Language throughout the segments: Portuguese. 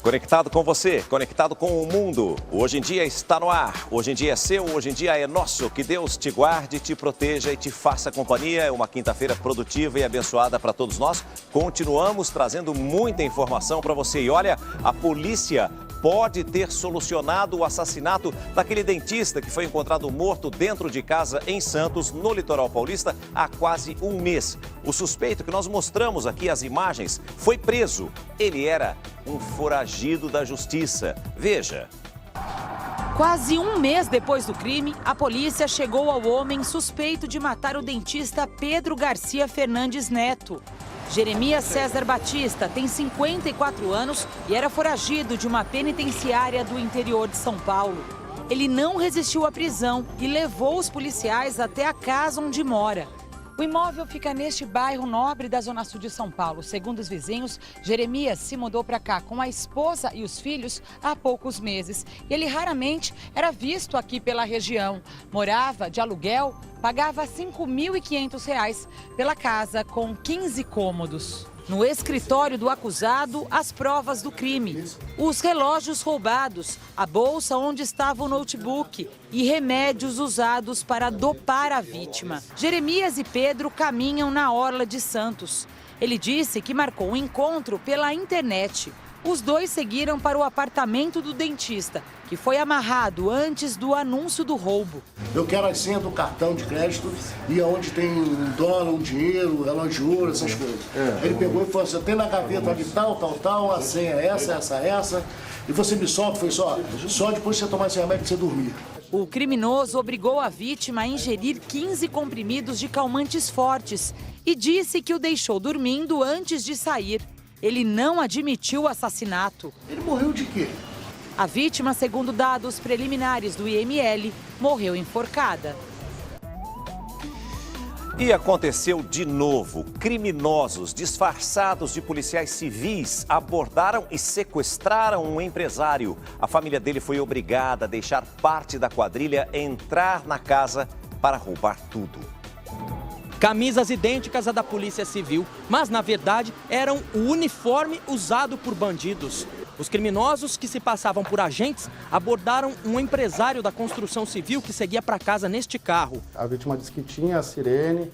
Conectado com você, conectado com o mundo. Hoje em dia está no ar. Hoje em dia é seu, hoje em dia é nosso. Que Deus te guarde, te proteja e te faça companhia. É uma quinta-feira produtiva e abençoada para todos nós. Continuamos trazendo muita informação para você. E olha, a polícia pode ter solucionado o assassinato daquele dentista que foi encontrado morto dentro de casa em Santos, no litoral paulista, há quase um mês. O suspeito, que nós mostramos aqui as imagens, foi preso. Ele era um foragido da justiça. Veja. Quase um mês depois do crime, a polícia chegou ao homem suspeito de matar o dentista Pedro Garcia Fernandes Neto. Jeremias César Batista tem 54 anos e era foragido de uma penitenciária do interior de São Paulo. Ele não resistiu à prisão e levou os policiais até a casa onde mora. O imóvel fica neste bairro nobre da Zona Sul de São Paulo. Segundo os vizinhos, Jeremias se mudou para cá com a esposa e os filhos há poucos meses. E ele raramente era visto aqui pela região. Morava de aluguel, pagava R$ 5.500 pela casa com 15 cômodos. No escritório do acusado, as provas do crime. Os relógios roubados, a bolsa onde estava o notebook e remédios usados para dopar a vítima. Jeremias e Pedro caminham na orla de Santos. Ele disse que marcou um encontro pela internet. Os dois seguiram para o apartamento do dentista, que foi amarrado antes do anúncio do roubo. Eu quero a senha do cartão de crédito e onde tem um dólar, um dinheiro, relógio de ouro, essas coisas. Ele pegou e falou assim, tem na gaveta ali tal, a senha é essa. E você me solta, foi só depois de você tomar esse remédio e você dormir. O criminoso obrigou a vítima a ingerir 15 comprimidos de calmantes fortes e disse que o deixou dormindo antes de sair. Ele não admitiu o assassinato. Ele morreu de quê? A vítima, segundo dados preliminares do IML, morreu enforcada. E aconteceu de novo. Criminosos disfarçados de policiais civis abordaram e sequestraram um empresário. A família dele foi obrigada a deixar parte da quadrilha entrar na casa para roubar tudo. Camisas idênticas à da Polícia Civil, mas na verdade eram o uniforme usado por bandidos. Os criminosos, que se passavam por agentes, abordaram um empresário da construção civil que seguia para casa neste carro. A vítima disse que tinha a sirene,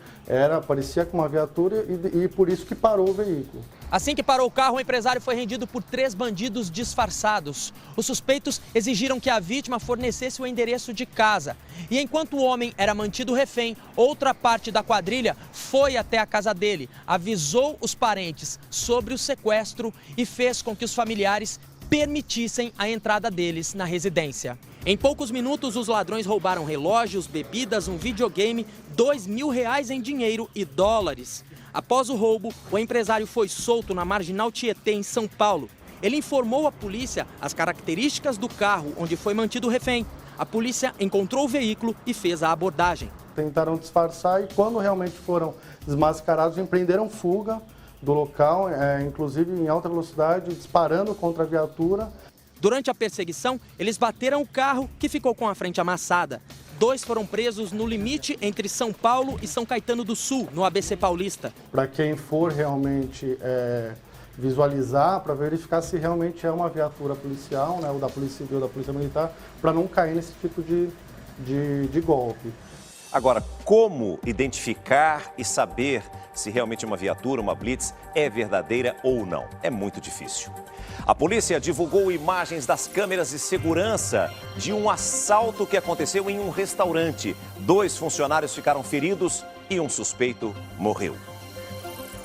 parecia com uma viatura e por isso que parou o veículo. Assim que parou o carro, o empresário foi rendido por 3 bandidos disfarçados. Os suspeitos exigiram que a vítima fornecesse o endereço de casa. E enquanto o homem era mantido refém, outra parte da quadrilha foi até a casa dele, avisou os parentes sobre o sequestro e fez com que os familiares permitissem a entrada deles na residência. Em poucos minutos, os ladrões roubaram relógios, bebidas, um videogame, R$2.000 em dinheiro e dólares. Após o roubo, o empresário foi solto na Marginal Tietê, em São Paulo. Ele informou à polícia as características do carro onde foi mantido refém. A polícia encontrou o veículo e fez a abordagem. Tentaram disfarçar e quando realmente foram desmascarados, empreenderam fuga do local, inclusive em alta velocidade, disparando contra a viatura. Durante a perseguição, eles bateram o carro, que ficou com a frente amassada. 2 foram presos no limite entre São Paulo e São Caetano do Sul, no ABC Paulista. Para quem for realmente visualizar, para verificar se realmente é uma viatura policial, né, ou da Polícia Civil ou da Polícia Militar, para não cair nesse tipo de golpe. Agora, como identificar e saber se realmente uma viatura, uma blitz, é verdadeira ou não? É muito difícil. A polícia divulgou imagens das câmeras de segurança de um assalto que aconteceu em um restaurante. 2 funcionários ficaram feridos e um suspeito morreu.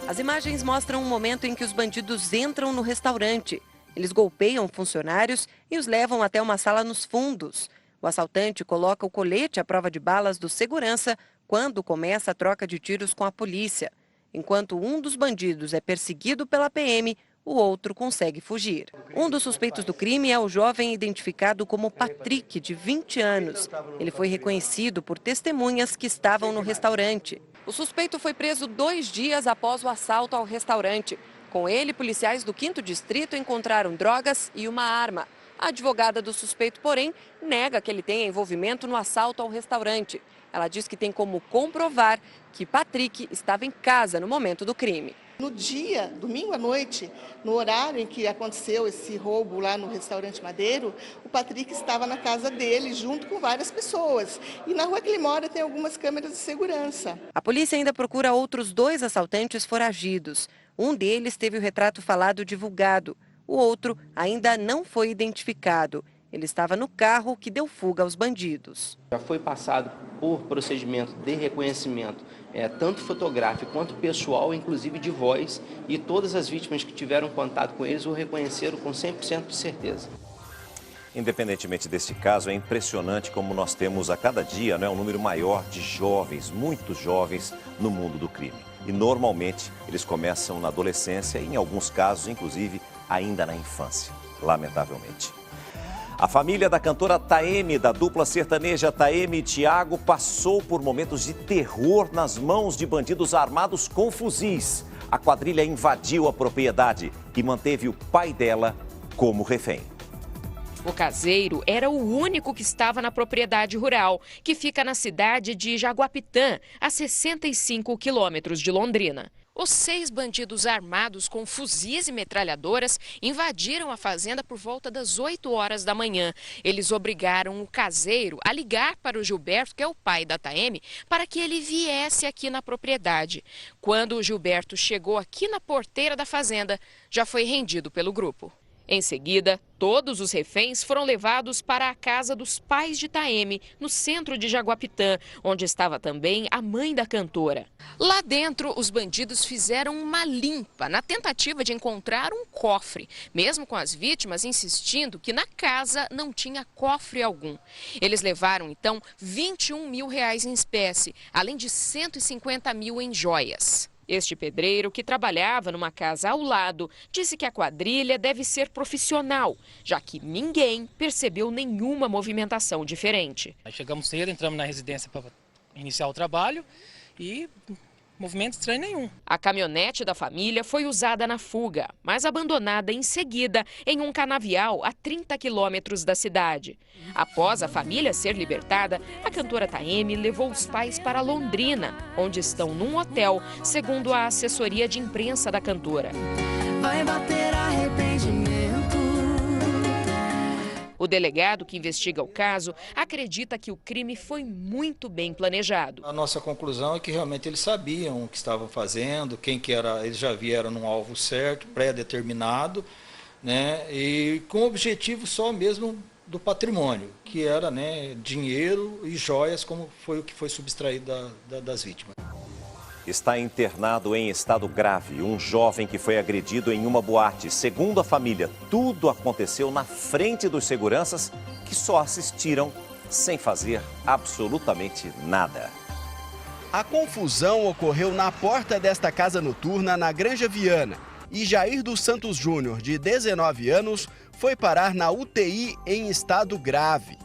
As imagens mostram um momento em que os bandidos entram no restaurante. Eles golpeiam funcionários e os levam até uma sala nos fundos. O assaltante coloca o colete à prova de balas do segurança quando começa a troca de tiros com a polícia. Enquanto um dos bandidos é perseguido pela PM, o outro consegue fugir. Um dos suspeitos do crime é o jovem identificado como Patrick, de 20 anos. Ele foi reconhecido por testemunhas que estavam no restaurante. O suspeito foi preso 2 dias após o assalto ao restaurante. Com ele, policiais do 5º Distrito encontraram drogas e uma arma. A advogada do suspeito, porém, nega que ele tenha envolvimento no assalto ao restaurante. Ela diz que tem como comprovar que Patrick estava em casa no momento do crime. No dia, domingo à noite, no horário em que aconteceu esse roubo lá no restaurante Madeiro, o Patrick estava na casa dele junto com várias pessoas. E na rua que ele mora tem algumas câmeras de segurança. A polícia ainda procura outros 2 assaltantes foragidos. Um deles teve o retrato falado divulgado. O outro ainda não foi identificado. Ele estava no carro que deu fuga aos bandidos. Já foi passado por procedimento de reconhecimento, tanto fotográfico quanto pessoal, inclusive de voz, e todas as vítimas que tiveram contato com eles o reconheceram com 100% de certeza. Independentemente desse caso, é impressionante como nós temos a cada dia um número maior de jovens, muitos jovens, no mundo do crime. E normalmente eles começam na adolescência e em alguns casos, inclusive, ainda na infância, lamentavelmente. A família da cantora Taeme, da dupla sertaneja Taeme e Thiago, passou por momentos de terror nas mãos de bandidos armados com fuzis. A quadrilha invadiu a propriedade e manteve o pai dela como refém. O caseiro era o único que estava na propriedade rural, que fica na cidade de Jaguapitã, a 65 quilômetros de Londrina. Os 6 bandidos armados com fuzis e metralhadoras invadiram a fazenda por volta das 8 horas da manhã. Eles obrigaram o caseiro a ligar para o Gilberto, que é o pai da Taeme, para que ele viesse aqui na propriedade. Quando o Gilberto chegou aqui na porteira da fazenda, já foi rendido pelo grupo. Em seguida, todos os reféns foram levados para a casa dos pais de Taeme, no centro de Jaguapitã, onde estava também a mãe da cantora. Lá dentro, os bandidos fizeram uma limpa na tentativa de encontrar um cofre, mesmo com as vítimas insistindo que na casa não tinha cofre algum. Eles levaram, então, R$21 mil em espécie, além de R$150 mil em joias. Este pedreiro, que trabalhava numa casa ao lado, disse que a quadrilha deve ser profissional, já que ninguém percebeu nenhuma movimentação diferente. Chegamos cedo, entramos na residência para iniciar o trabalho e movimento estranho nenhum. A caminhonete da família foi usada na fuga, mas abandonada em seguida em um canavial a 30 quilômetros da cidade. Após a família ser libertada, a cantora Taeme levou os pais para Londrina, onde estão num hotel, segundo a assessoria de imprensa da cantora. Vai bater arrependimento. O delegado que investiga o caso acredita que o crime foi muito bem planejado. A nossa conclusão é que realmente eles sabiam o que estavam fazendo, quem que era, eles já vieram num alvo certo, pré-determinado, né, e com o objetivo só mesmo do patrimônio, que era, né, dinheiro e joias, como foi o que foi subtraído das vítimas. Está internado em estado grave um jovem que foi agredido em uma boate. Segundo a família, tudo aconteceu na frente dos seguranças que só assistiram sem fazer absolutamente nada. A confusão ocorreu na porta desta casa noturna na Granja Viana e Jair dos Santos Júnior, de 19 anos, foi parar na UTI em estado grave.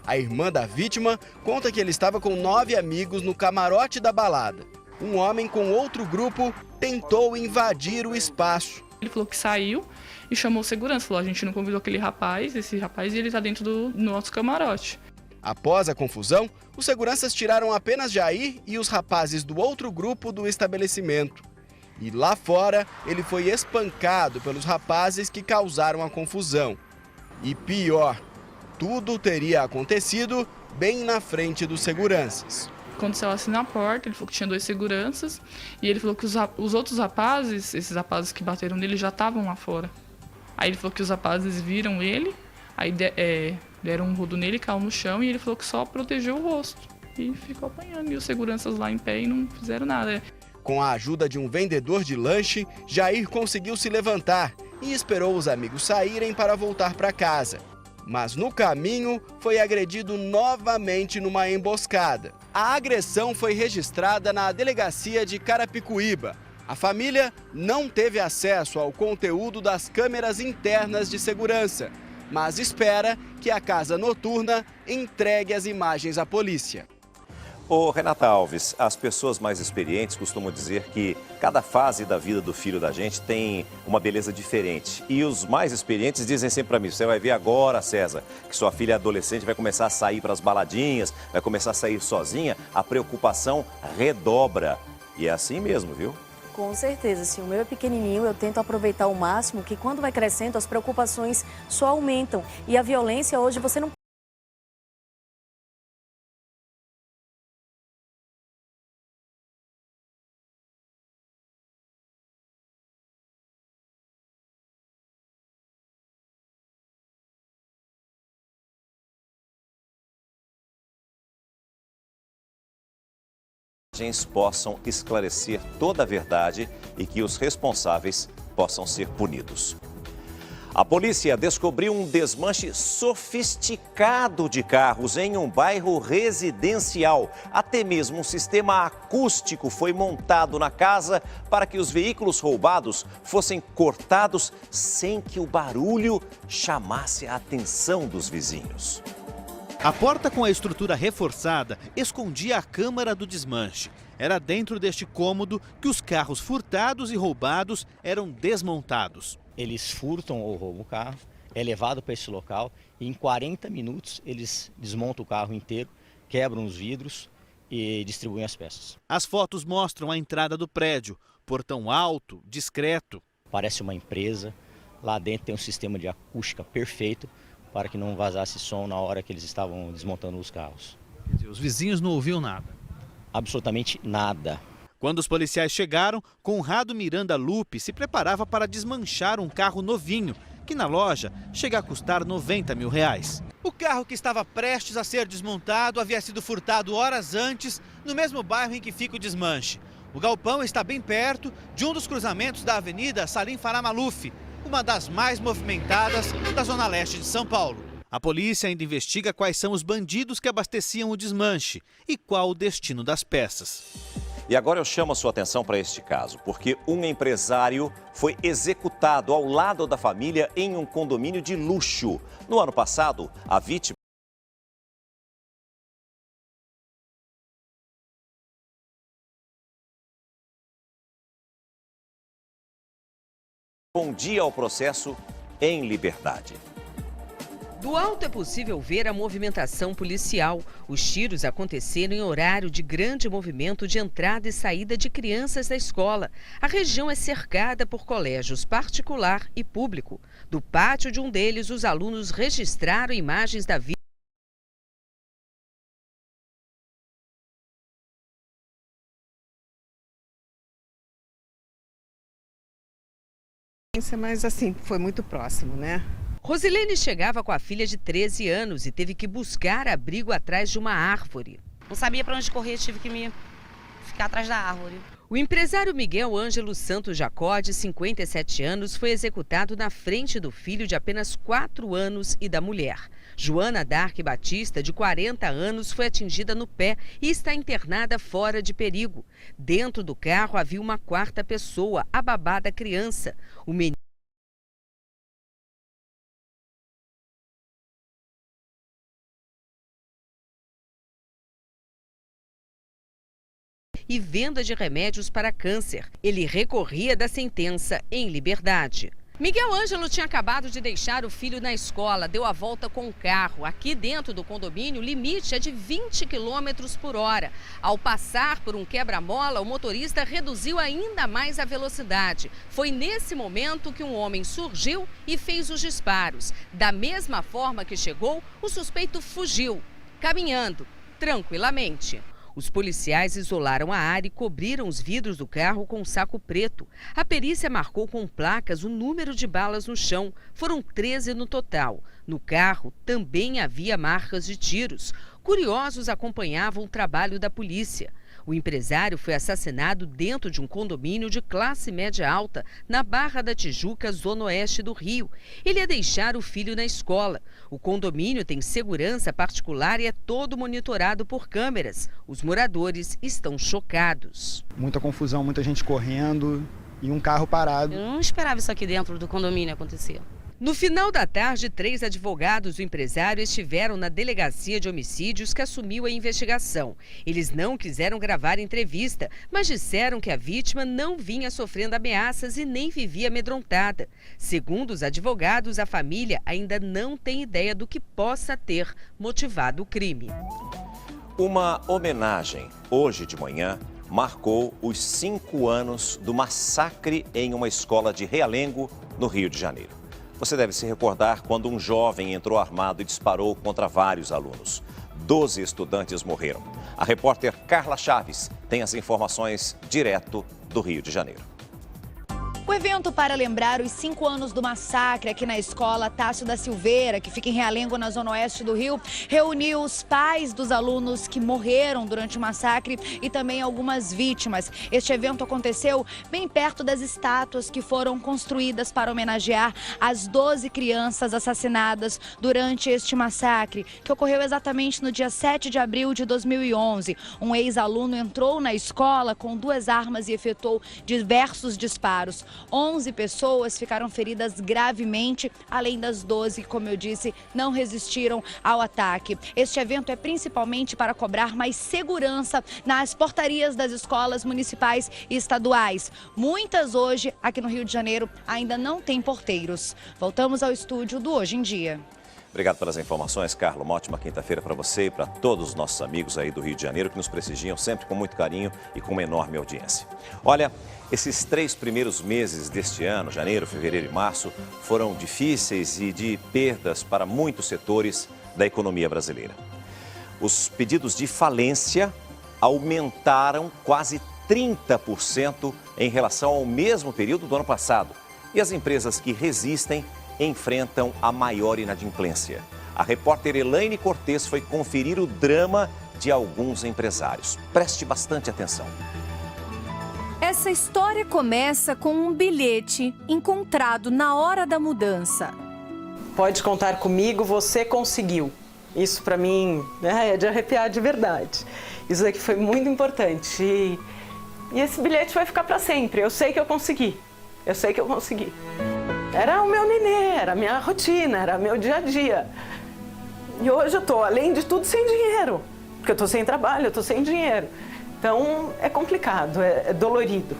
A irmã da vítima conta que ele estava com 9 amigos no camarote da balada. Um homem com outro grupo tentou invadir o espaço. Ele falou que saiu e chamou o segurança. Falou, a gente não convidou esse rapaz, e ele está dentro do nosso camarote. Após a confusão, os seguranças tiraram apenas Jair e os rapazes do outro grupo do estabelecimento. E lá fora, ele foi espancado pelos rapazes que causaram a confusão. E pior, tudo teria acontecido bem na frente dos seguranças. Aconteceu assim na porta, ele falou que tinha 2 seguranças e ele falou que os outros rapazes, esses rapazes que bateram nele, já estavam lá fora. Aí ele falou que os rapazes viram ele, aí deram um rodo nele, caiu no chão e ele falou que só protegeu o rosto e ficou apanhando. E os seguranças lá em pé e não fizeram nada. Com a ajuda de um vendedor de lanche, Jair conseguiu se levantar e esperou os amigos saírem para voltar para casa. Mas no caminho foi agredido novamente numa emboscada. A agressão foi registrada na delegacia de Carapicuíba. A família não teve acesso ao conteúdo das câmeras internas de segurança, mas espera que a casa noturna entregue as imagens à polícia. Ô, Renata Alves, as pessoas mais experientes costumam dizer que cada fase da vida do filho da gente tem uma beleza diferente. E os mais experientes dizem sempre para mim, você vai ver agora, César, que sua filha adolescente vai começar a sair para as baladinhas, vai começar a sair sozinha, a preocupação redobra. E é assim mesmo, viu? Com certeza, sim. O meu é pequenininho, eu tento aproveitar ao máximo, que quando vai crescendo as preocupações só aumentam. E a violência hoje você não possam esclarecer toda a verdade e que os responsáveis possam ser punidos. A polícia descobriu um desmanche sofisticado de carros em um bairro residencial. Até mesmo um sistema acústico foi montado na casa para que os veículos roubados fossem cortados sem que o barulho chamasse a atenção dos vizinhos. A porta com a estrutura reforçada escondia a câmara do desmanche. Era dentro deste cômodo que os carros furtados e roubados eram desmontados. Eles furtam ou roubam o carro, é levado para esse local e em 40 minutos eles desmontam o carro inteiro, quebram os vidros e distribuem as peças. As fotos mostram a entrada do prédio, portão alto, discreto. Parece uma empresa, lá dentro tem um sistema de acústica perfeito para que não vazasse som na hora que eles estavam desmontando os carros. Quer dizer, os vizinhos não ouviam nada? Absolutamente nada. Quando os policiais chegaram, Conrado Miranda Lupe se preparava para desmanchar um carro novinho, que na loja chega a custar R$90 mil. O carro que estava prestes a ser desmontado havia sido furtado horas antes, no mesmo bairro em que fica o desmanche. O galpão está bem perto de um dos cruzamentos da Avenida Salim Farah Maluf, uma das mais movimentadas da zona leste de São Paulo. A polícia ainda investiga quais são os bandidos que abasteciam o desmanche e qual o destino das peças. E agora eu chamo a sua atenção para este caso, porque um empresário foi executado ao lado da família em um condomínio de luxo. No ano passado, a vítima respondia ao processo em liberdade. Do alto é possível ver a movimentação policial. Os tiros aconteceram em horário de grande movimento de entrada e saída de crianças da escola. A região é cercada por colégios particular e público. Do pátio de um deles, os alunos registraram imagens da vítima. Mas assim, foi muito próximo, né? Rosilene chegava com a filha de 13 anos e teve que buscar abrigo atrás de uma árvore. Não sabia para onde correr, tive que me ficar atrás da árvore. O empresário Miguel Ângelo Santos Jacó, de 57 anos, foi executado na frente do filho de apenas 4 anos e da mulher. Joana Dark Batista, de 40 anos, foi atingida no pé e está internada fora de perigo. Dentro do carro havia uma quarta pessoa, a babá da criança. O menino e venda de remédios para câncer. Ele recorria da sentença em liberdade. Miguel Ângelo tinha acabado de deixar o filho na escola, deu a volta com o carro. Aqui dentro do condomínio, o limite é de 20 km por hora. Ao passar por um quebra-mola, o motorista reduziu ainda mais a velocidade. Foi nesse momento que um homem surgiu e fez os disparos. Da mesma forma que chegou, o suspeito fugiu, caminhando tranquilamente. Os policiais isolaram a área e cobriram os vidros do carro com um saco preto. A perícia marcou com placas o número de balas no chão. Foram 13 no total. No carro também havia marcas de tiros. Curiosos acompanhavam o trabalho da polícia. O empresário foi assassinado dentro de um condomínio de classe média alta, na Barra da Tijuca, zona oeste do Rio. Ele ia deixar o filho na escola. O condomínio tem segurança particular e é todo monitorado por câmeras. Os moradores estão chocados. Muita confusão, muita gente correndo e um carro parado. Eu não esperava isso aqui dentro do condomínio acontecer. No final da tarde, 3 advogados do empresário estiveram na delegacia de homicídios que assumiu a investigação. Eles não quiseram gravar entrevista, mas disseram que a vítima não vinha sofrendo ameaças e nem vivia amedrontada. Segundo os advogados, a família ainda não tem ideia do que possa ter motivado o crime. Uma homenagem hoje de manhã marcou os 5 anos do massacre em uma escola de Realengo, no Rio de Janeiro. Você deve se recordar quando um jovem entrou armado e disparou contra vários alunos. 12 estudantes morreram. A repórter Carla Chaves tem as informações direto do Rio de Janeiro. O evento para lembrar os 5 anos do massacre aqui na escola Tássio da Silveira, que fica em Realengo, na zona oeste do Rio, reuniu os pais dos alunos que morreram durante o massacre e também algumas vítimas. Este evento aconteceu bem perto das estátuas que foram construídas para homenagear as 12 crianças assassinadas durante este massacre, que ocorreu exatamente no dia 7 de abril de 2011. Um ex-aluno entrou na escola com 2 armas e efetuou diversos disparos. 11 pessoas ficaram feridas gravemente, além das 12 que, como eu disse, não resistiram ao ataque. Este evento é principalmente para cobrar mais segurança nas portarias das escolas municipais e estaduais. Muitas hoje, aqui no Rio de Janeiro, ainda não têm porteiros. Voltamos ao estúdio do Hoje em Dia. Obrigado pelas informações, Carla. Uma ótima quinta-feira para você e para todos os nossos amigos aí do Rio de Janeiro que nos prestigiam sempre com muito carinho e com uma enorme audiência. Olha, esses 3 primeiros meses deste ano, janeiro, fevereiro e março, foram difíceis e de perdas para muitos setores da economia brasileira. Os pedidos de falência aumentaram quase 30% em relação ao mesmo período do ano passado. E as empresas que resistem enfrentam a maior inadimplência. A repórter Elaine Cortez foi conferir o drama de alguns empresários. Preste bastante atenção. Essa história começa com um bilhete encontrado na hora da mudança. Pode contar comigo, você conseguiu. Isso para mim é de arrepiar de verdade. Isso aqui foi muito importante. E esse bilhete vai ficar para sempre. Eu sei que eu consegui. Eu sei que eu consegui. Era o meu nenê, era a minha rotina, era meu dia a dia. E hoje eu estou, além de tudo, sem dinheiro. Porque eu estou sem trabalho, eu estou sem dinheiro. Então é complicado, é dolorido.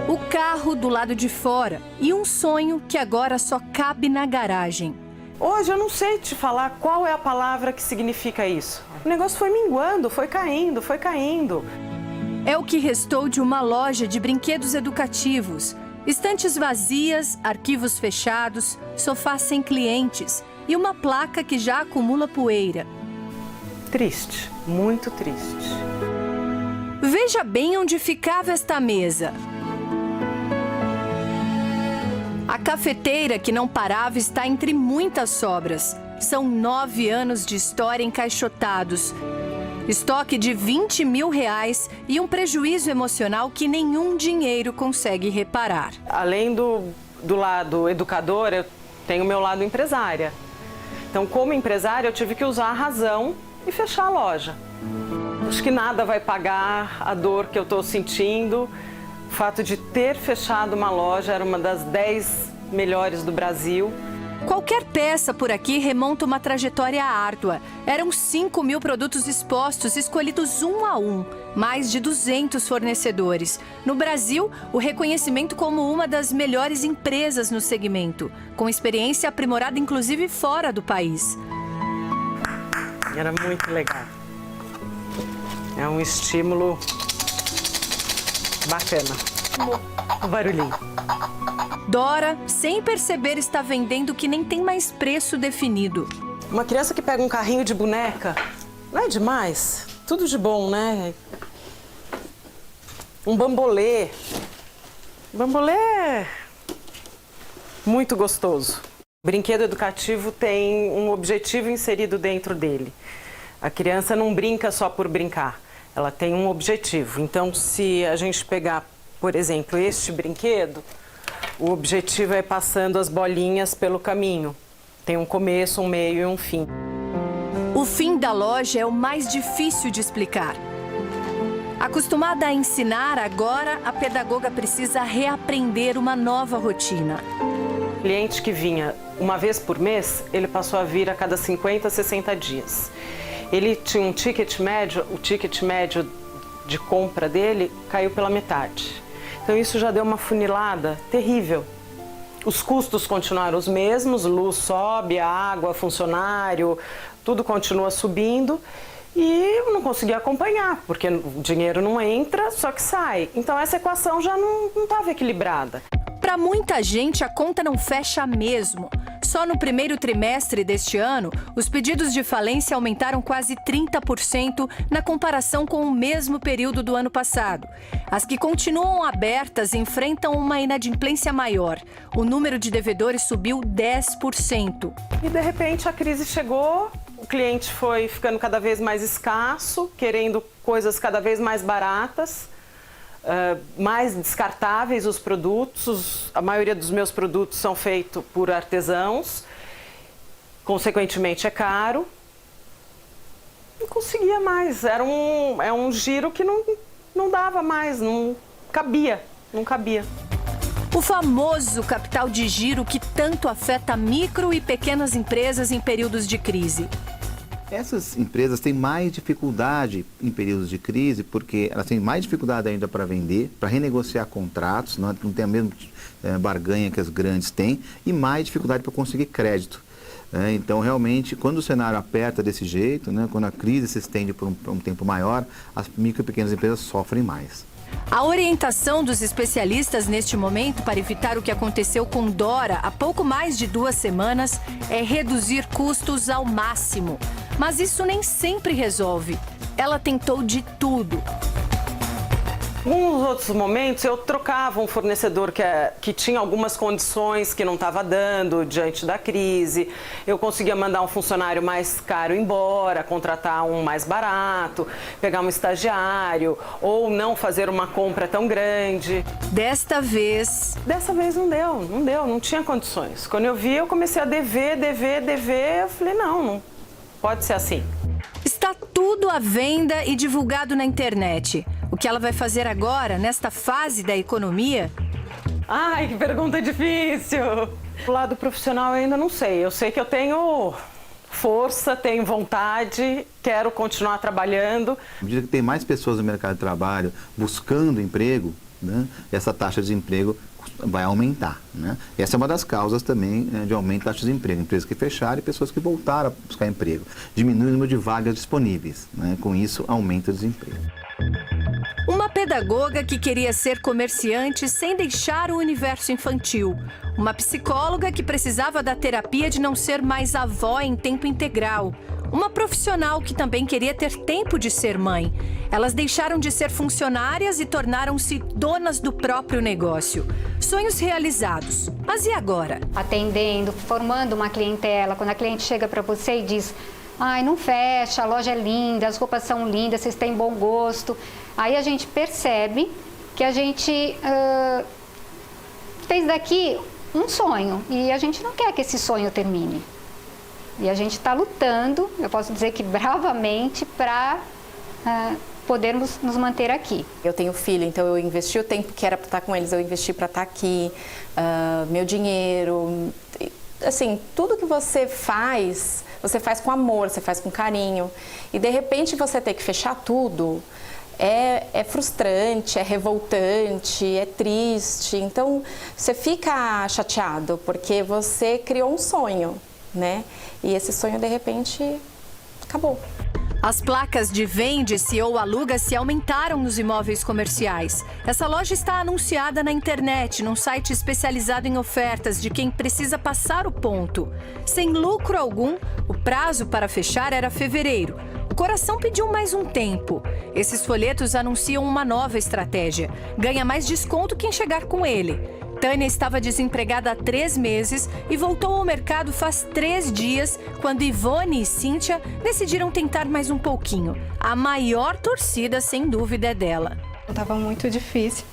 O carro do lado de fora e um sonho que agora só cabe na garagem. Hoje eu não sei te falar qual é a palavra que significa isso. O negócio foi minguando, foi caindo, foi caindo. É o que restou de uma loja de brinquedos educativos. Estantes vazias, arquivos fechados, sofás sem clientes e uma placa que já acumula poeira. Triste, muito triste. Veja bem onde ficava esta mesa. A cafeteira que não parava está entre muitas sobras. São 9 anos de história encaixotados. Estoque de R$20 mil e um prejuízo emocional que nenhum dinheiro consegue reparar. Além do lado educador, eu tenho o meu lado empresária. Então, como empresária, eu tive que usar a razão e fechar a loja. Acho que nada vai pagar a dor que eu estou sentindo. O fato de ter fechado uma loja, era uma das 10 melhores do Brasil. Qualquer peça por aqui remonta uma trajetória árdua. Eram 5 mil produtos expostos, escolhidos um a um. Mais de 200 fornecedores. No Brasil, o reconhecimento como uma das melhores empresas no segmento, com experiência aprimorada inclusive fora do país. Era muito legal. É um estímulo bacana. O barulhinho. Dora, sem perceber, está vendendo que nem tem mais preço definido. Uma criança que pega um carrinho de boneca, não é demais? Tudo de bom, né? Um bambolê. Bambolê é muito gostoso. O brinquedo educativo tem um objetivo inserido dentro dele. A criança não brinca só por brincar, ela tem um objetivo. Então, se a gente pegar, por exemplo, este brinquedo, o objetivo é passando as bolinhas pelo caminho. Tem um começo, um meio e um fim. O fim da loja é o mais difícil de explicar. Acostumada a ensinar, agora a pedagoga precisa reaprender uma nova rotina. O cliente que vinha uma vez por mês, ele passou a vir a cada 50, 60 dias. Ele tinha um ticket médio, o ticket médio de compra dele caiu pela metade. Então isso já deu uma funilada terrível. Os custos continuaram os mesmos, luz sobe, a água, funcionário, tudo continua subindo. e eu não conseguia acompanhar, porque o dinheiro não entra, só que sai. Então essa equação já não estava equilibrada. Para muita gente, a conta não fecha mesmo. Só no primeiro trimestre deste ano, os pedidos de falência aumentaram quase 30% na comparação com o mesmo período do ano passado. As que continuam abertas enfrentam uma inadimplência maior. O número de devedores subiu 10%. E de repente a crise chegou, o cliente foi ficando cada vez mais escasso, querendo coisas cada vez mais baratas. Mais descartáveis os produtos, a maioria dos meus produtos são feitos por artesãos, consequentemente é caro. Não conseguia mais, é um giro que não dava mais, não cabia. O famoso capital de giro que tanto afeta micro e pequenas empresas em períodos de crise. Essas empresas têm mais dificuldade em períodos de crise porque elas têm mais dificuldade ainda para vender, para renegociar contratos, não tem a mesma barganha que as grandes têm, e mais dificuldade para conseguir crédito. Então, realmente, quando o cenário aperta desse jeito, quando a crise se estende por um tempo maior, as micro e pequenas empresas sofrem mais. A orientação dos especialistas neste momento para evitar o que aconteceu com Dora há pouco mais de 2 semanas é reduzir custos ao máximo. Mas isso nem sempre resolve. Ela tentou de tudo. Nos outros momentos eu trocava um fornecedor que tinha algumas condições que não estava dando diante da crise. Eu conseguia mandar um funcionário mais caro embora, contratar um mais barato, pegar um estagiário ou não fazer uma compra tão grande. Dessa vez não tinha condições. Quando eu vi, eu comecei a dever, eu falei, não pode ser assim. Está tudo à venda e divulgado na internet. O que ela vai fazer agora, nesta fase da economia? Ai, que pergunta difícil! Do lado profissional eu ainda não sei. Eu sei que eu tenho força, tenho vontade, quero continuar trabalhando. À medida que tem mais pessoas no mercado de trabalho buscando emprego, essa taxa de desemprego vai aumentar. Essa é uma das causas também de aumento da taxa de desemprego. Empresas que fecharam e pessoas que voltaram a buscar emprego. Diminui o número de vagas disponíveis. Com isso, aumenta o desemprego. Uma pedagoga que queria ser comerciante sem deixar o universo infantil. Uma psicóloga que precisava da terapia de não ser mais avó em tempo integral. Uma profissional que também queria ter tempo de ser mãe. Elas deixaram de ser funcionárias e tornaram-se donas do próprio negócio. Sonhos realizados. Mas e agora? Atendendo, formando uma clientela. Quando a cliente chega para você e diz: ai, não fecha, a loja é linda, as roupas são lindas, vocês têm bom gosto. Aí a gente percebe que a gente fez daqui um sonho e a gente não quer que esse sonho termine. E a gente está lutando, eu posso dizer que bravamente, para podermos nos manter aqui. Eu tenho filho, então eu investi o tempo que era para estar com eles, eu investi para estar aqui, meu dinheiro. Assim, tudo que você faz com amor, você faz com carinho. E de repente você ter que fechar tudo é frustrante, é revoltante, é triste. Então você fica chateado porque você criou um sonho, E esse sonho de repente acabou. As placas de vende-se ou aluga-se aumentaram nos imóveis comerciais. Essa loja está anunciada na internet, num site especializado em ofertas de quem precisa passar o ponto. Sem lucro algum, o prazo para fechar era fevereiro. O coração pediu mais um tempo. Esses folhetos anunciam uma nova estratégia. Ganha mais desconto quem chegar com ele. Tânia estava desempregada há 3 meses e voltou ao mercado faz 3 dias, quando Ivone e Cíntia decidiram tentar mais um pouquinho. A maior torcida, sem dúvida, é dela. Estava muito difícil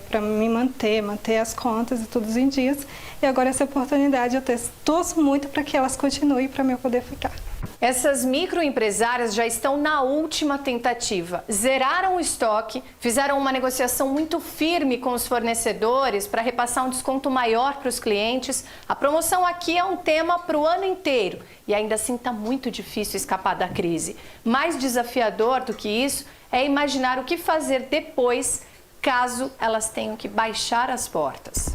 para me manter as contas e tudo em dias. E agora essa oportunidade eu torço muito para que elas continuem para eu poder ficar. Essas microempresárias já estão na última tentativa. Zeraram o estoque, fizeram uma negociação muito firme com os fornecedores para repassar um desconto maior para os clientes. A promoção aqui é um tema para o ano inteiro e ainda assim está muito difícil escapar da crise. Mais desafiador do que isso é imaginar o que fazer depois, caso elas tenham que baixar as portas.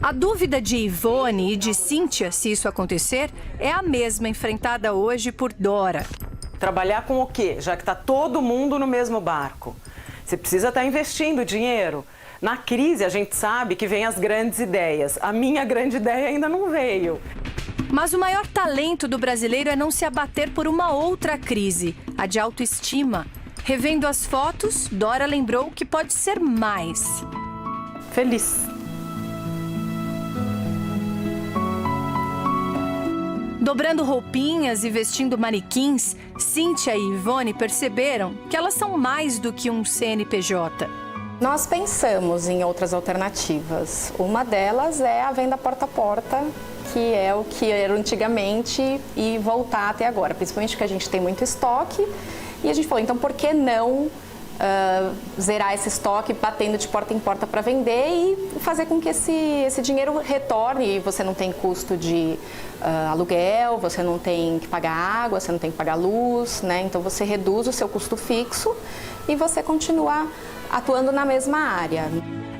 A dúvida de Ivone e de Cíntia, se isso acontecer, é a mesma enfrentada hoje por Dora. Trabalhar com o quê? Já que está todo mundo no mesmo barco. Você precisa estar investindo dinheiro. Na crise, a gente sabe que vem as grandes ideias. A minha grande ideia ainda não veio. Mas o maior talento do brasileiro é não se abater por uma outra crise, a de autoestima. Revendo as fotos, Dora lembrou que pode ser mais. Feliz. Dobrando roupinhas e vestindo manequins, Cíntia e Ivone perceberam que elas são mais do que um CNPJ. Nós pensamos em outras alternativas. Uma delas é a venda porta a porta, que é o que era antigamente e voltar até agora. Principalmente porque a gente tem muito estoque e a gente falou, então por que não zerar esse estoque batendo de porta em porta para vender e fazer com que esse dinheiro retorne e você não tem custo de aluguel, você não tem que pagar água, você não tem que pagar luz, né? Então você reduz o seu custo fixo e você continua atuando na mesma área.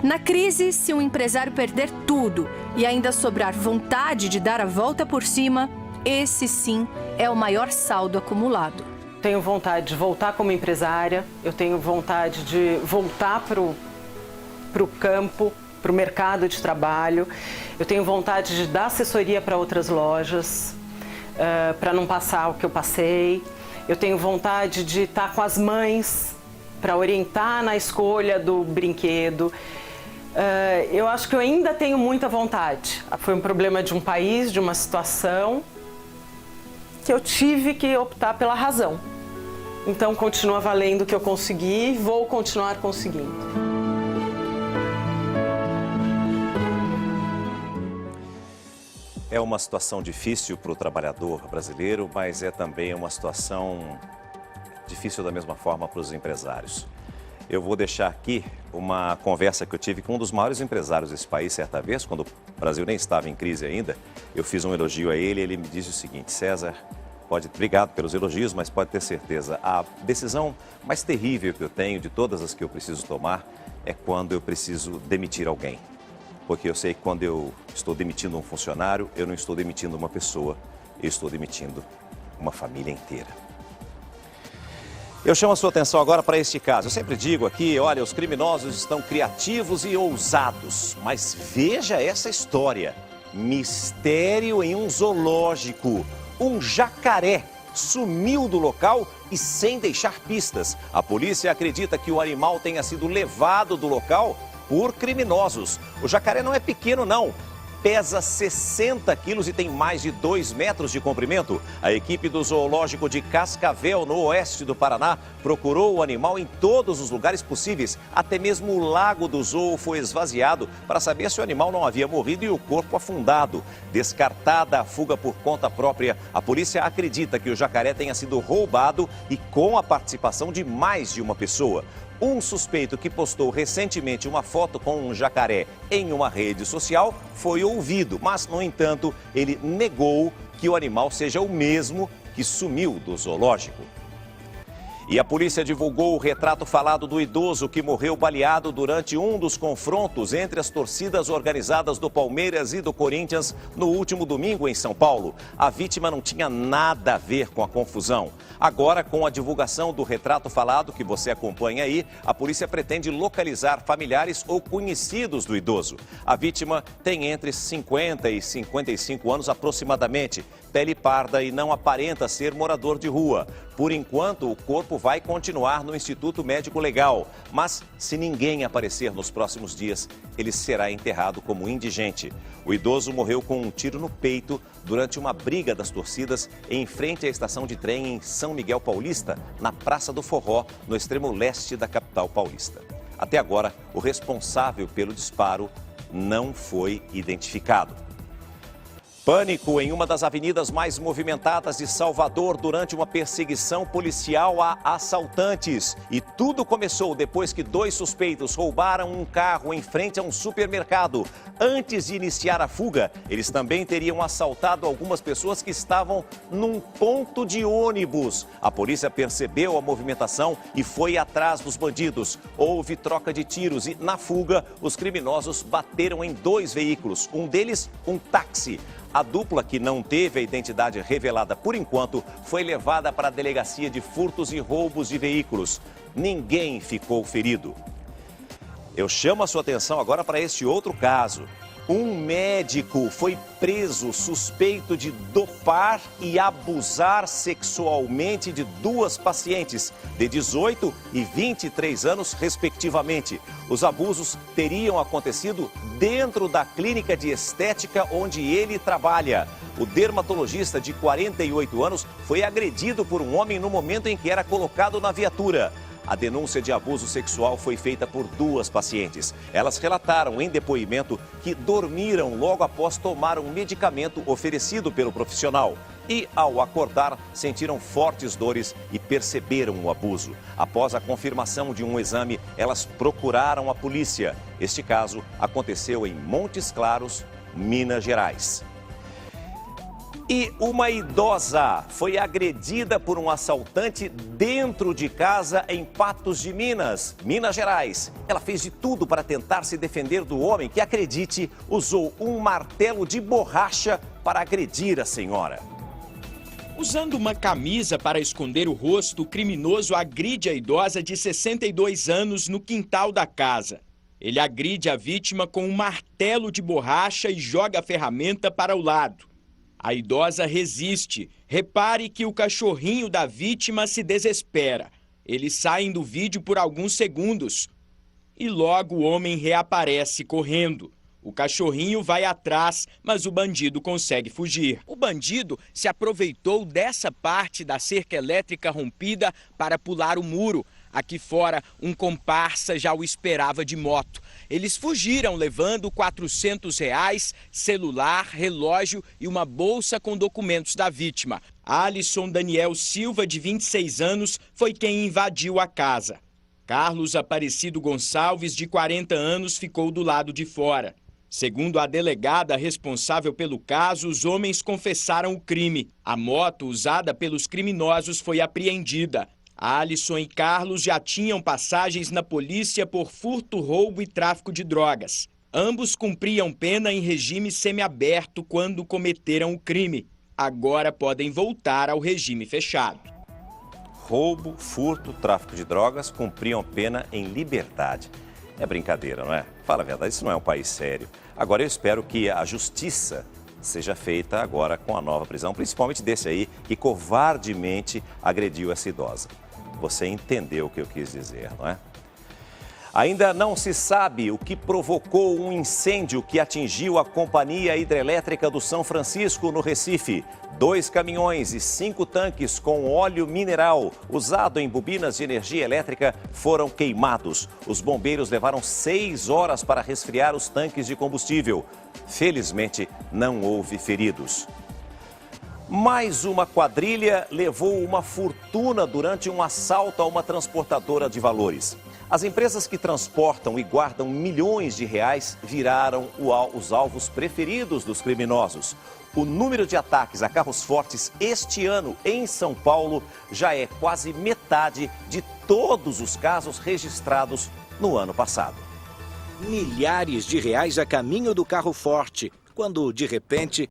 Na crise, se um empresário perder tudo e ainda sobrar vontade de dar a volta por cima, esse sim é o maior saldo acumulado. Tenho vontade de voltar como empresária, eu tenho vontade de voltar para o campo, para o mercado de trabalho, eu tenho vontade de dar assessoria para outras lojas, para não passar o que eu passei, eu tenho vontade de estar com as mães para orientar na escolha do brinquedo. Eu acho que eu ainda tenho muita vontade. Foi um problema de um país, de uma situação, que eu tive que optar pela razão. Então, continua valendo o que eu consegui e vou continuar conseguindo. É uma situação difícil para o trabalhador brasileiro, mas é também uma situação difícil da mesma forma para os empresários. Eu vou deixar aqui uma conversa que eu tive com um dos maiores empresários desse país, certa vez, quando o Brasil nem estava em crise ainda. Eu fiz um elogio a ele e ele me disse o seguinte: César, obrigado pelos elogios, mas pode ter certeza, a decisão mais terrível que eu tenho, de todas as que eu preciso tomar, é quando eu preciso demitir alguém. Porque eu sei que quando eu estou demitindo um funcionário, eu não estou demitindo uma pessoa, eu estou demitindo uma família inteira. Eu chamo a sua atenção agora para este caso. Eu sempre digo aqui, olha, os criminosos estão criativos e ousados, mas veja essa história. Mistério em um zoológico. Um jacaré sumiu do local e sem deixar pistas. A polícia acredita que o animal tenha sido levado do local por criminosos. O jacaré não é pequeno, não. Pesa 60 quilos e tem mais de 2 metros de comprimento. A equipe do zoológico de Cascavel, no oeste do Paraná, procurou o animal em todos os lugares possíveis. Até mesmo o lago do zoo foi esvaziado para saber se o animal não havia morrido e o corpo afundado. Descartada a fuga por conta própria, a polícia acredita que o jacaré tenha sido roubado e com a participação de mais de uma pessoa. Um suspeito que postou recentemente uma foto com um jacaré em uma rede social foi ouvido, mas, no entanto, ele negou que o animal seja o mesmo que sumiu do zoológico. E a polícia divulgou o retrato falado do idoso que morreu baleado durante um dos confrontos entre as torcidas organizadas do Palmeiras e do Corinthians no último domingo em São Paulo. A vítima não tinha nada a ver com a confusão. Agora, com a divulgação do retrato falado que você acompanha aí, a polícia pretende localizar familiares ou conhecidos do idoso. A vítima tem entre 50 e 55 anos aproximadamente, pele parda e não aparenta ser morador de rua. Por enquanto, o corpo vai continuar no Instituto Médico Legal, mas se ninguém aparecer nos próximos dias, ele será enterrado como indigente. O idoso morreu com um tiro no peito durante uma briga das torcidas em frente à estação de trem em São Miguel Paulista, na Praça do Forró, no extremo leste da capital paulista. Até agora, o responsável pelo disparo não foi identificado. Pânico em uma das avenidas mais movimentadas de Salvador durante uma perseguição policial a assaltantes. E tudo começou depois que 2 suspeitos roubaram um carro em frente a um supermercado. Antes de iniciar a fuga, eles também teriam assaltado algumas pessoas que estavam num ponto de ônibus. A polícia percebeu a movimentação e foi atrás dos bandidos. Houve troca de tiros e, na fuga, os criminosos bateram em 2 veículos, um deles um táxi. A dupla, que não teve a identidade revelada por enquanto, foi levada para a delegacia de furtos e roubos de veículos. Ninguém ficou ferido. Eu chamo a sua atenção agora para este outro caso. Um médico foi preso suspeito de dopar e abusar sexualmente de 2 pacientes de 18 e 23 anos, respectivamente. Os abusos teriam acontecido dentro da clínica de estética onde ele trabalha. O dermatologista de 48 anos foi agredido por um homem no momento em que era colocado na viatura. A denúncia de abuso sexual foi feita por 2 pacientes. Elas relataram em depoimento que dormiram logo após tomar um medicamento oferecido pelo profissional. E, ao acordar, sentiram fortes dores e perceberam o abuso. Após a confirmação de um exame, elas procuraram a polícia. Este caso aconteceu em Montes Claros, Minas Gerais. E uma idosa foi agredida por um assaltante dentro de casa em Patos de Minas, Minas Gerais. Ela fez de tudo para tentar se defender do homem que, acredite, usou um martelo de borracha para agredir a senhora. Usando uma camisa para esconder o rosto, o criminoso agride a idosa de 62 anos no quintal da casa. Ele agride a vítima com um martelo de borracha e joga a ferramenta para o lado. A idosa resiste. Repare que o cachorrinho da vítima se desespera. Eles saem do vídeo por alguns segundos. E logo o homem reaparece correndo. O cachorrinho vai atrás, mas o bandido consegue fugir. O bandido se aproveitou dessa parte da cerca elétrica rompida para pular o muro. Aqui fora, um comparsa já o esperava de moto. Eles fugiram levando R$400, celular, relógio e uma bolsa com documentos da vítima. Alisson Daniel Silva, de 26 anos, foi quem invadiu a casa. Carlos Aparecido Gonçalves, de 40 anos, ficou do lado de fora. Segundo a delegada responsável pelo caso, os homens confessaram o crime. A moto usada pelos criminosos foi apreendida. Alisson e Carlos já tinham passagens na polícia por furto, roubo e tráfico de drogas. Ambos cumpriam pena em regime semiaberto quando cometeram o crime. Agora podem voltar ao regime fechado. Roubo, furto, tráfico de drogas, cumpriam pena em liberdade. É brincadeira, não é? Fala a verdade, isso não é um país sério. Agora eu espero que a justiça seja feita agora com a nova prisão, principalmente desse aí que covardemente agrediu essa idosa. Você entendeu o que eu quis dizer, não é? Ainda não se sabe o que provocou um incêndio que atingiu a Companhia Hidrelétrica do São Francisco, no Recife. 2 caminhões e 5 tanques com óleo mineral usado em bobinas de energia elétrica foram queimados. Os bombeiros levaram 6 horas para resfriar os tanques de combustível. Felizmente, não houve feridos. Mais uma quadrilha levou uma fortuna durante um assalto a uma transportadora de valores. As empresas que transportam e guardam milhões de reais viraram os alvos preferidos dos criminosos. O número de ataques a carros fortes este ano em São Paulo já é quase metade de todos os casos registrados no ano passado. Milhares de reais a caminho do carro forte, quando de repente...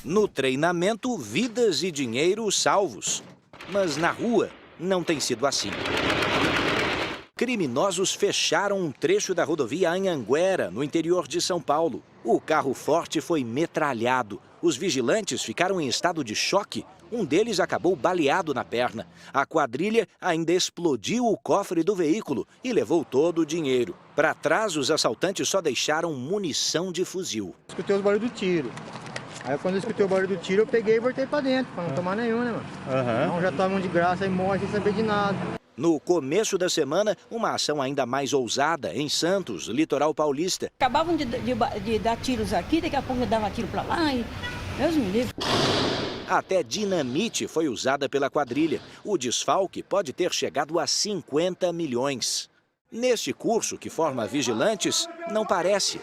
No treinamento, vidas e dinheiro salvos. Mas na rua, não tem sido assim. Criminosos fecharam um trecho da rodovia Anhanguera, no interior de São Paulo. O carro forte foi metralhado. Os vigilantes ficaram em estado de choque. Um deles acabou baleado na perna. A quadrilha ainda explodiu o cofre do veículo e levou todo o dinheiro. Para trás, os assaltantes só deixaram munição de fuzil. Escutei os barulhos do tiro. Aí quando eu escutei o barulho do tiro, eu peguei e voltei pra dentro, pra não tomar nenhum, né, mano? Então já tomam de graça e morre sem saber de nada. No começo da semana, uma ação ainda mais ousada em Santos, litoral paulista. Acabavam de dar tiros aqui, daqui a pouco eu dava tiro pra lá e... Deus me livre. Até dinamite foi usada pela quadrilha. O desfalque pode ter chegado a 50 milhões. Neste curso que forma vigilantes, não parece.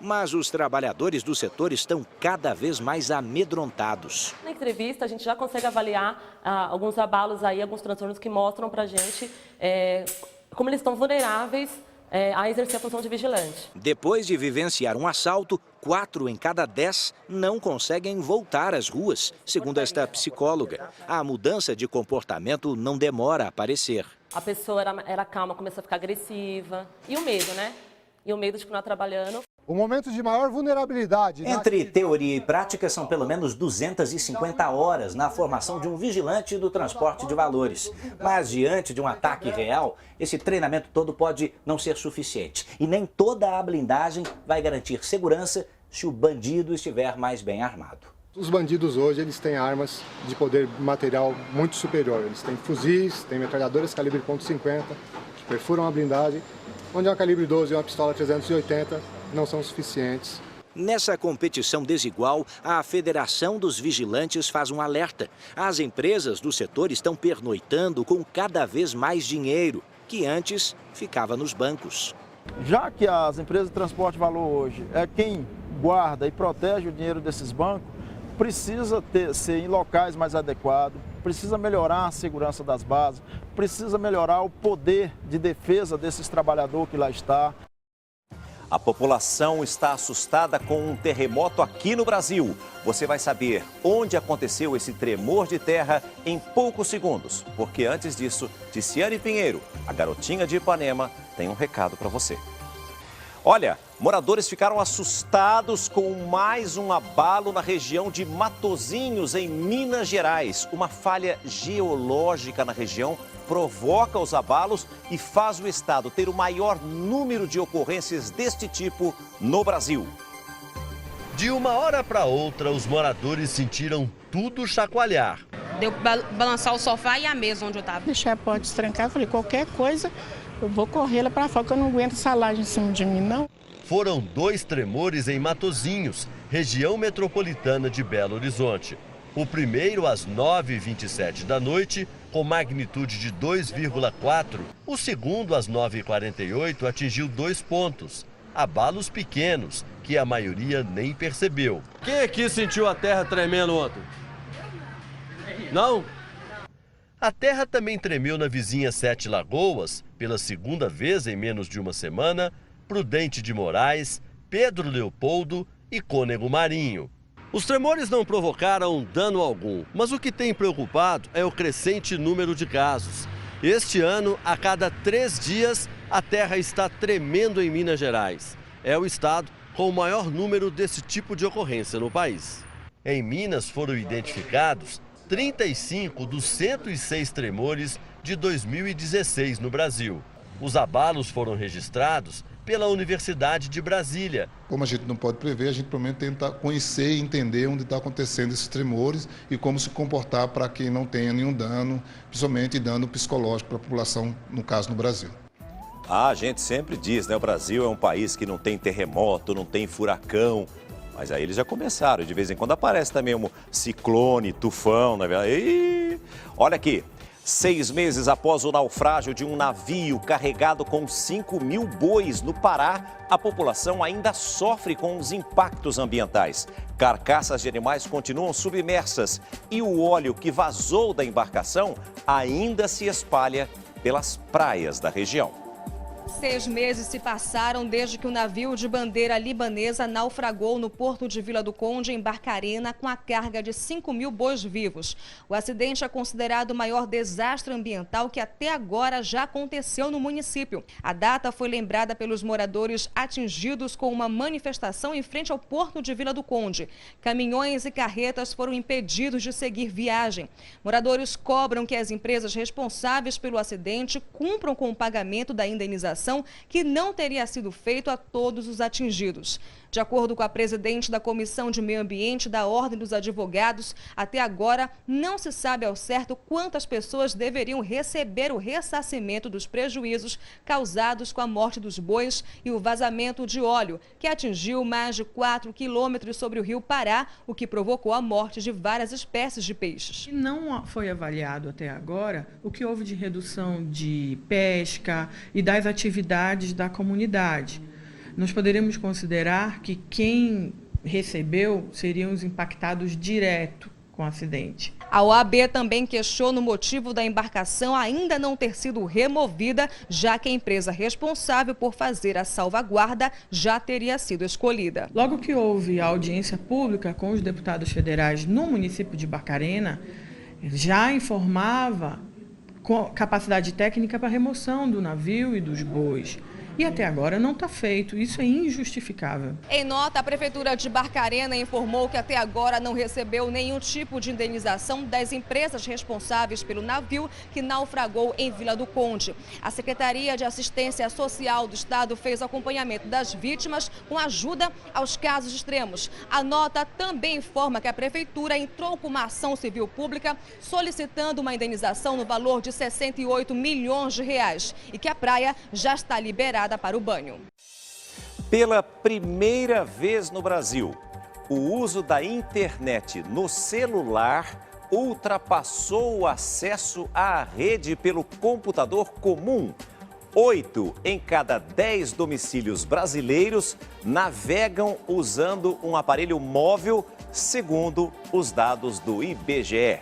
Mas os trabalhadores do setor estão cada vez mais amedrontados. Na entrevista, a gente já consegue avaliar alguns abalos aí, alguns transtornos que mostram pra gente como eles estão vulneráveis a exercer a função de vigilante. Depois de vivenciar um assalto, 4 em cada 10 não conseguem voltar às ruas, segundo esta psicóloga. A mudança de comportamento não demora a aparecer. A pessoa era calma, começou a ficar agressiva. E o medo, né? E o medo de continuar trabalhando. O momento de maior vulnerabilidade. Entre teoria e prática, são pelo menos 250 horas na formação de um vigilante do transporte de valores. Mas diante de um ataque real, esse treinamento todo pode não ser suficiente. E nem toda a blindagem vai garantir segurança se o bandido estiver mais bem armado. Os bandidos hoje, eles têm armas de poder material muito superior. Eles têm fuzis, têm metralhadoras calibre .50, que perfuram a blindagem, onde uma calibre 12 e uma pistola 380 não são suficientes. Nessa competição desigual, a Federação dos Vigilantes faz um alerta. As empresas do setor estão pernoitando com cada vez mais dinheiro, que antes ficava nos bancos. Já que as empresas de transporte de valor hoje é quem guarda e protege o dinheiro desses bancos, precisa ser em locais mais adequados, precisa melhorar a segurança das bases, precisa melhorar o poder de defesa desses trabalhadores que lá está. A população está assustada com um terremoto aqui no Brasil. Você vai saber onde aconteceu esse tremor de terra em poucos segundos. Porque antes disso, Ticiane Pinheiro, a garotinha de Ipanema, tem um recado para você. Olha, moradores ficaram assustados com mais um abalo na região de Matozinhos, em Minas Gerais. Uma falha geológica na região provoca os abalos e faz o estado ter o maior número de ocorrências deste tipo no Brasil. De uma hora para outra, os moradores sentiram tudo chacoalhar. Deu balançar o sofá e a mesa onde eu estava. Deixei a porta estrancada, falei, qualquer coisa, eu vou correr lá para fora, que eu não aguento essa laje em cima de mim, não. Foram 2 tremores em Matozinhos, região metropolitana de Belo Horizonte. O primeiro às 9h27 da noite, com magnitude de 2,4. O segundo às 9h48 atingiu 2 pontos. Abalos pequenos, que a maioria nem percebeu. Quem aqui sentiu a terra tremendo ontem? Não? A terra também tremeu na vizinha Sete Lagoas, pela segunda vez em menos de uma semana, Prudente de Moraes, Pedro Leopoldo e Cônego Marinho. Os tremores não provocaram dano algum, mas o que tem preocupado é o crescente número de casos. Este ano, a cada 3 dias, a terra está tremendo em Minas Gerais. É o estado com o maior número desse tipo de ocorrência no país. Em Minas foram identificados 35 dos 106 tremores de 2016 no Brasil. Os abalos foram registrados pela Universidade de Brasília. Como a gente não pode prever, a gente pelo menos tenta conhecer e entender onde está acontecendo esses tremores e como se comportar para que não tenha nenhum dano, principalmente dano psicológico para a população, no caso no Brasil. A gente sempre diz, né? O Brasil é um país que não tem terremoto, não tem furacão. Mas aí eles já começaram, de vez em quando aparece também um ciclone, tufão, né? E olha aqui. 6 meses após o naufrágio de um navio carregado com 5.000 bois no Pará, a população ainda sofre com os impactos ambientais. Carcaças de animais continuam submersas e o óleo que vazou da embarcação ainda se espalha pelas praias da região. 6 meses se passaram desde que o navio de bandeira libanesa naufragou no porto de Vila do Conde, em Barcarena, com a carga de 5.000 bois vivos. O acidente é considerado o maior desastre ambiental que até agora já aconteceu no município. A data foi lembrada pelos moradores atingidos com uma manifestação em frente ao porto de Vila do Conde. Caminhões e carretas foram impedidos de seguir viagem. Moradores cobram que as empresas responsáveis pelo acidente cumpram com o pagamento da indenização que não teria sido feito a todos os atingidos. De acordo com a presidente da Comissão de Meio Ambiente da Ordem dos Advogados, até agora não se sabe ao certo quantas pessoas deveriam receber o ressarcimento dos prejuízos causados com a morte dos bois e o vazamento de óleo, que atingiu mais de 4 quilômetros sobre o rio Pará, o que provocou a morte de várias espécies de peixes. Não foi avaliado até agora o que houve de redução de pesca e das atividades da comunidade. Nós poderemos considerar que quem recebeu seriam os impactados direto com o acidente. A OAB também questiona o motivo da embarcação ainda não ter sido removida, já que a empresa responsável por fazer a salvaguarda já teria sido escolhida. Logo que houve a audiência pública com os deputados federais no município de Barcarena, já informava com capacidade técnica para remoção do navio e dos bois. E até agora não está feito. Isso é injustificável. Em nota, a Prefeitura de Barcarena informou que até agora não recebeu nenhum tipo de indenização das empresas responsáveis pelo navio que naufragou em Vila do Conde. A Secretaria de Assistência Social do Estado fez acompanhamento das vítimas com ajuda aos casos extremos. A nota também informa que a Prefeitura entrou com uma ação civil pública solicitando uma indenização no valor de 68 milhões de reais e que a praia já está liberada para o banho. Pela primeira vez no Brasil, o uso da internet no celular ultrapassou o acesso à rede pelo computador comum. 8 em cada 10 domicílios brasileiros navegam usando um aparelho móvel, segundo os dados do IBGE.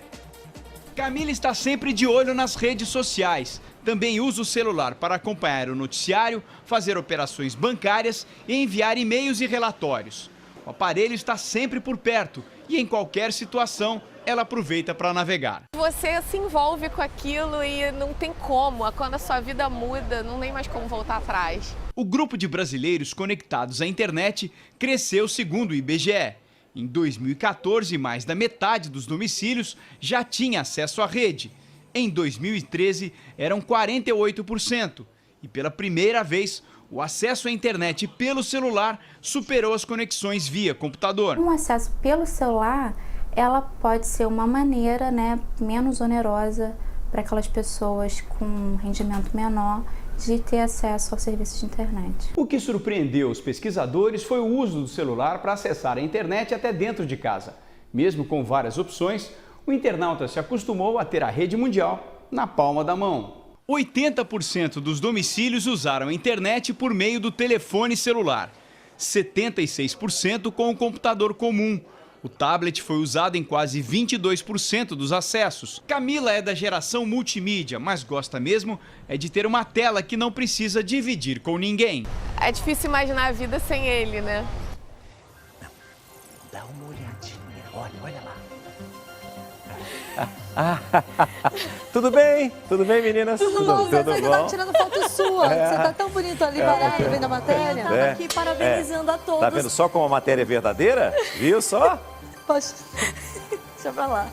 Camila está sempre de olho nas redes sociais. Também usa o celular para acompanhar o noticiário, fazer operações bancárias e enviar e-mails e relatórios. O aparelho está sempre por perto e em qualquer situação ela aproveita para navegar. Você se envolve com aquilo e não tem como. Quando a sua vida muda, não tem mais como voltar atrás. O grupo de brasileiros conectados à internet cresceu segundo o IBGE. Em 2014, mais da metade dos domicílios já tinha acesso à rede. Em 2013, eram 48%. E pela primeira vez, o acesso à internet pelo celular superou as conexões via computador. Um acesso pelo celular, ela pode ser uma maneira, menos onerosa para aquelas pessoas com rendimento menor de ter acesso ao serviço de internet. O que surpreendeu os pesquisadores foi o uso do celular para acessar a internet até dentro de casa. Mesmo com várias opções, o internauta se acostumou a ter a rede mundial na palma da mão. 80% dos domicílios usaram a internet por meio do telefone celular, 76% com o computador comum. O tablet foi usado em quase 22% dos acessos. Camila é da geração multimídia, mas gosta mesmo é de ter uma tela que não precisa dividir com ninguém. É difícil imaginar a vida sem ele, né? Dá uma olhadinha, olha lá. Tudo bem? Tudo bem, meninas? Tudo bom? Tudo Você bom? tá tirando foto sua. Você tá tão bonito ali, parado, vendo a matéria. É. Tava aqui parabenizando a todos. Tá vendo só como a matéria é verdadeira? Viu só? Poxa, deixa pra lá.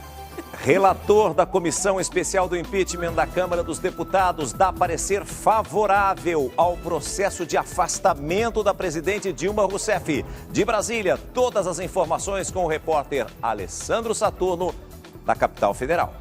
Relator da Comissão Especial do Impeachment da Câmara dos Deputados dá parecer favorável ao processo de afastamento da presidente Dilma Rousseff. De Brasília, todas as informações com o repórter Alessandro Saturno, da capital federal.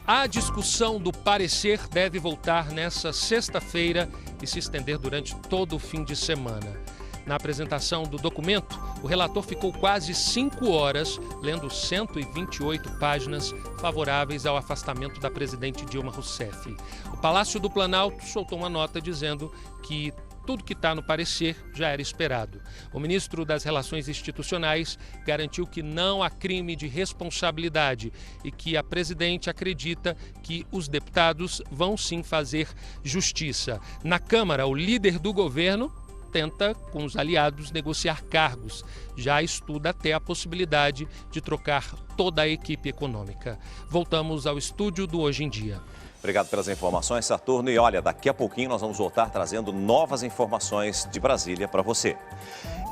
A discussão do parecer deve voltar nesta sexta-feira e se estender durante todo o fim de semana. Na apresentação do documento, o relator ficou quase 5 horas lendo 128 páginas favoráveis ao afastamento da presidente Dilma Rousseff. O Palácio do Planalto soltou uma nota dizendo que tudo que está no parecer já era esperado. O ministro das Relações Institucionais garantiu que não há crime de responsabilidade e que a presidente acredita que os deputados vão sim fazer justiça. Na Câmara, o líder do governo tenta, com os aliados, negociar cargos. Já estuda até a possibilidade de trocar toda a equipe econômica. Voltamos ao estúdio do Hoje em Dia. Obrigado pelas informações, Saturno. E olha, daqui a pouquinho nós vamos voltar trazendo novas informações de Brasília para você.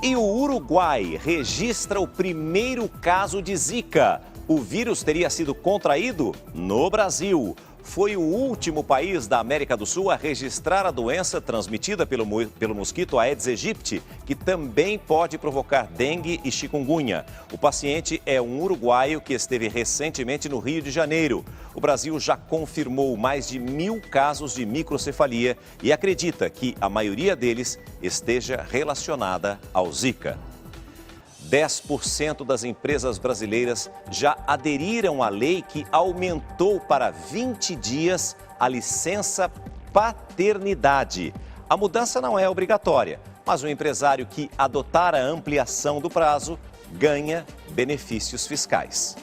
E o Uruguai registra o primeiro caso de Zika. O vírus teria sido contraído no Brasil. Foi o último país da América do Sul a registrar a doença transmitida pelo mosquito Aedes aegypti, que também pode provocar dengue e chikungunya. O paciente é um uruguaio que esteve recentemente no Rio de Janeiro. O Brasil já confirmou mais de 1.000 casos de microcefalia e acredita que a maioria deles esteja relacionada ao Zika. 10% das empresas brasileiras já aderiram à lei que aumentou para 20 dias a licença paternidade. A mudança não é obrigatória, mas o empresário que adotar a ampliação do prazo ganha benefícios fiscais.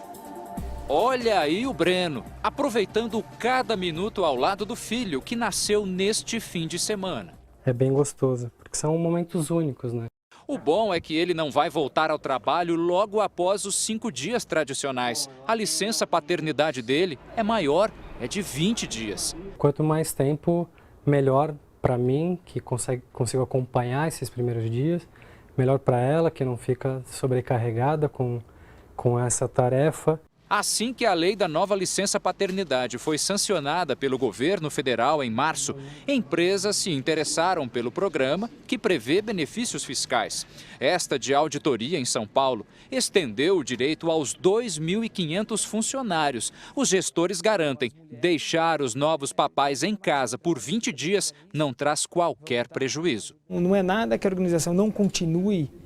Olha aí o Breno, aproveitando cada minuto ao lado do filho que nasceu neste fim de semana. É bem gostoso, porque são momentos únicos, né? O bom é que ele não vai voltar ao trabalho logo após os 5 dias tradicionais. A licença paternidade dele é maior, é de 20 dias. Quanto mais tempo, melhor para mim, que consigo acompanhar esses primeiros dias. Melhor para ela, que não fica sobrecarregada com essa tarefa. Assim que a lei da nova licença paternidade foi sancionada pelo governo federal em março, empresas se interessaram pelo programa, que prevê benefícios fiscais. Esta de auditoria em São Paulo estendeu o direito aos 2.500 funcionários. Os gestores garantem, deixar os novos papais em casa por 20 dias não traz qualquer prejuízo. Não é nada que a organização não continue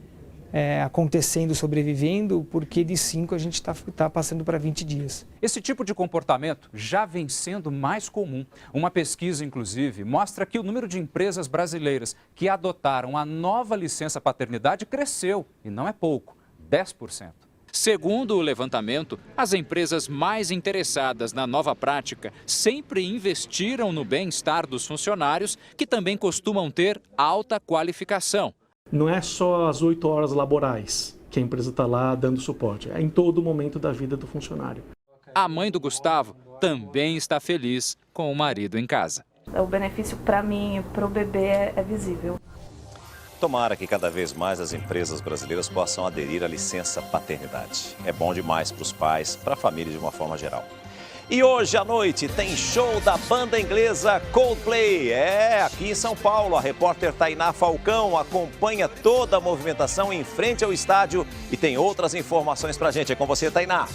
acontecendo, sobrevivendo, porque de 5 a gente está passando para 20 dias. Esse tipo de comportamento já vem sendo mais comum. Uma pesquisa, inclusive, mostra que o número de empresas brasileiras que adotaram a nova licença paternidade cresceu, e não é pouco, 10%. Segundo o levantamento, as empresas mais interessadas na nova prática sempre investiram no bem-estar dos funcionários, que também costumam ter alta qualificação. Não é só as 8 horas laborais que a empresa está lá dando suporte, é em todo momento da vida do funcionário. A mãe do Gustavo também está feliz com o marido em casa. O benefício para mim e para o bebê é visível. Tomara que cada vez mais as empresas brasileiras possam aderir à licença paternidade. É bom demais para os pais, para a família de uma forma geral. E hoje à noite tem show da banda inglesa Coldplay. Aqui em São Paulo, a repórter Tainá Falcão acompanha toda a movimentação em frente ao estádio e tem outras informações pra gente. É com você, Tainá.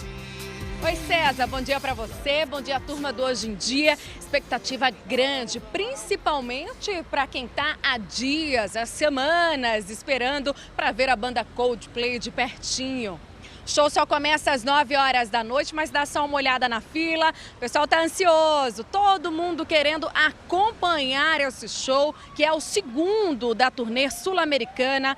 Oi, César, bom dia para você, bom dia turma do Hoje em Dia. Expectativa grande, principalmente para quem está há dias, há semanas, esperando para ver a banda Coldplay de pertinho. O show só começa às 9 horas da noite, mas dá só uma olhada na fila. O pessoal está ansioso, todo mundo querendo acompanhar esse show, que é o segundo da turnê sul-americana,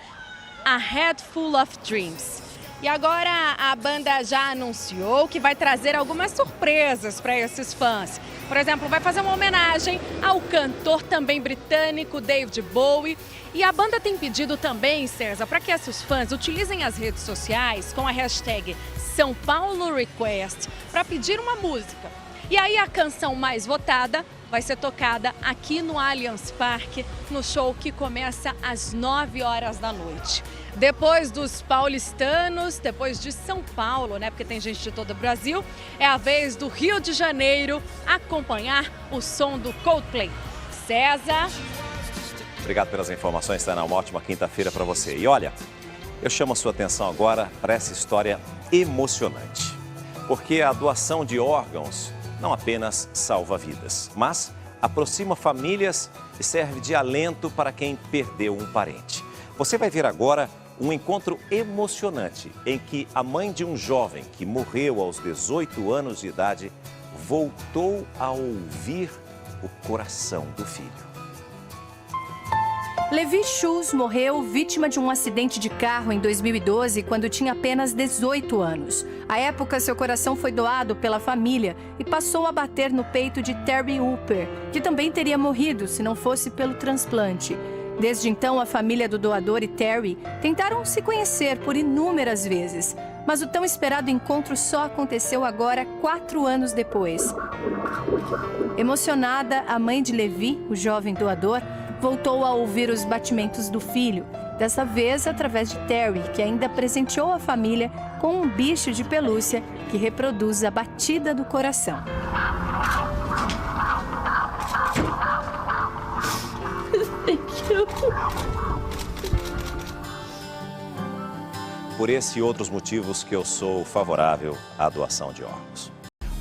A Head Full of Dreams. E agora a banda já anunciou que vai trazer algumas surpresas para esses fãs. Por exemplo, vai fazer uma homenagem ao cantor também britânico David Bowie. E a banda tem pedido também, César, para que esses fãs utilizem as redes sociais com a hashtag São Paulo Request para pedir uma música. E aí a canção mais votada vai ser tocada aqui no Allianz Parque, no show que começa às 9 horas da noite. Depois dos paulistanos, depois de São Paulo, né, porque tem gente de todo o Brasil, é a vez do Rio de Janeiro acompanhar o som do Coldplay. César. Obrigado pelas informações, Tainá. Uma ótima quinta-feira para você. E olha, eu chamo a sua atenção agora para essa história emocionante. Porque a doação de órgãos não apenas salva vidas, mas aproxima famílias e serve de alento para quem perdeu um parente. Você vai ver agora um encontro emocionante em que a mãe de um jovem que morreu aos 18 anos de idade voltou a ouvir o coração do filho. Levi Schultz morreu vítima de um acidente de carro em 2012, quando tinha apenas 18 anos. À época, seu coração foi doado pela família e passou a bater no peito de Terry Hooper, que também teria morrido se não fosse pelo transplante. Desde então, a família do doador e Terry tentaram se conhecer por inúmeras vezes, mas o tão esperado encontro só aconteceu agora, 4 anos depois. Emocionada, a mãe de Levi, o jovem doador, voltou a ouvir os batimentos do filho, dessa vez através de Terry, que ainda presenteou a família com um bicho de pelúcia que reproduz a batida do coração. Por esse e outros motivos que eu sou favorável à doação de órgãos.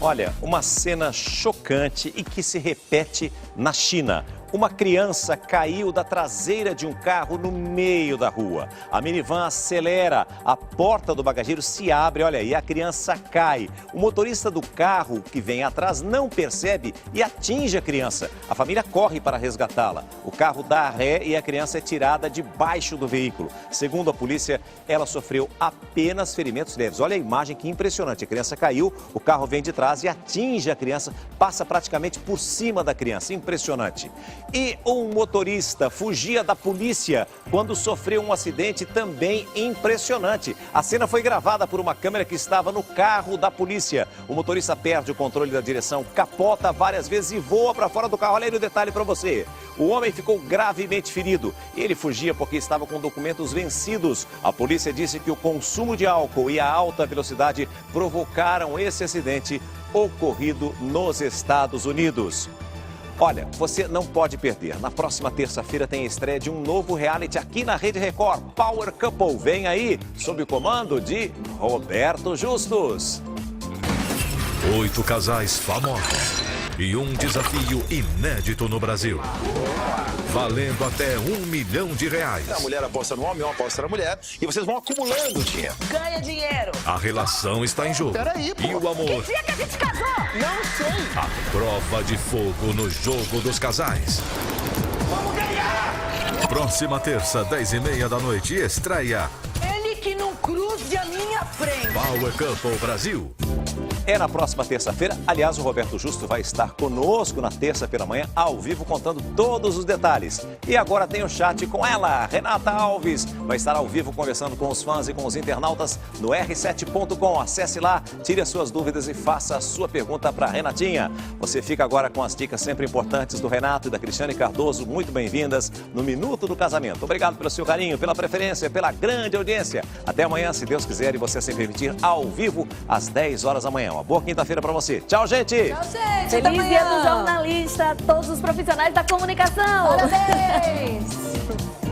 Olha, uma cena chocante e que se repete na China. Uma criança caiu da traseira de um carro no meio da rua. A minivan acelera, a porta do bagageiro se abre, olha aí, a criança cai. O motorista do carro que vem atrás não percebe e atinge a criança. A família corre para resgatá-la. O carro dá ré e a criança é tirada debaixo do veículo. Segundo a polícia, ela sofreu apenas ferimentos leves. Olha a imagem, que impressionante. A criança caiu, o carro vem de trás e atinge a criança, passa praticamente por cima da criança. Impressionante. E um motorista fugia da polícia quando sofreu um acidente também impressionante. A cena foi gravada por uma câmera que estava no carro da polícia. O motorista perde o controle da direção, capota várias vezes e voa para fora do carro. Olha aí o detalhe para você. O homem ficou gravemente ferido. Ele fugia porque estava com documentos vencidos. A polícia disse que o consumo de álcool e a alta velocidade provocaram esse acidente ocorrido nos Estados Unidos. Olha, você não pode perder. Na próxima terça-feira tem a estreia de um novo reality aqui na Rede Record, Power Couple. Vem aí, sob o comando de Roberto Justus. 8 casais famosos e um desafio inédito no Brasil. Valendo até R$1 milhão. A mulher aposta no homem, o homem aposta na mulher e vocês vão acumulando dinheiro. Ganha dinheiro. A relação está em jogo. Peraí, pô. E o amor? Que dia que a gente casou? Não sei. A prova de fogo no jogo dos casais. Vamos ganhar! Próxima terça, 10h30 da noite, estreia Ele que não cruze a minha frente. Power Couple Brasil. É na próxima terça-feira. Aliás, o Roberto Justo vai estar conosco na terça pela manhã, ao vivo, contando todos os detalhes. E agora tem o chat com ela, Renata Alves. Vai estar ao vivo conversando com os fãs e com os internautas no r7.com. Acesse lá, tire as suas dúvidas e faça a sua pergunta para a Renatinha. Você fica agora com as dicas sempre importantes do Renato e da Cristiane Cardoso. Muito bem-vindas no Minuto do Casamento. Obrigado pelo seu carinho, pela preferência, pela grande audiência. Até amanhã, se Deus quiser e você se permitir, ao vivo, às 10 horas da manhã. Uma boa quinta-feira para você. Tchau, gente! Tchau, gente! Feliz dia do jornalista, todos os profissionais da comunicação! Parabéns!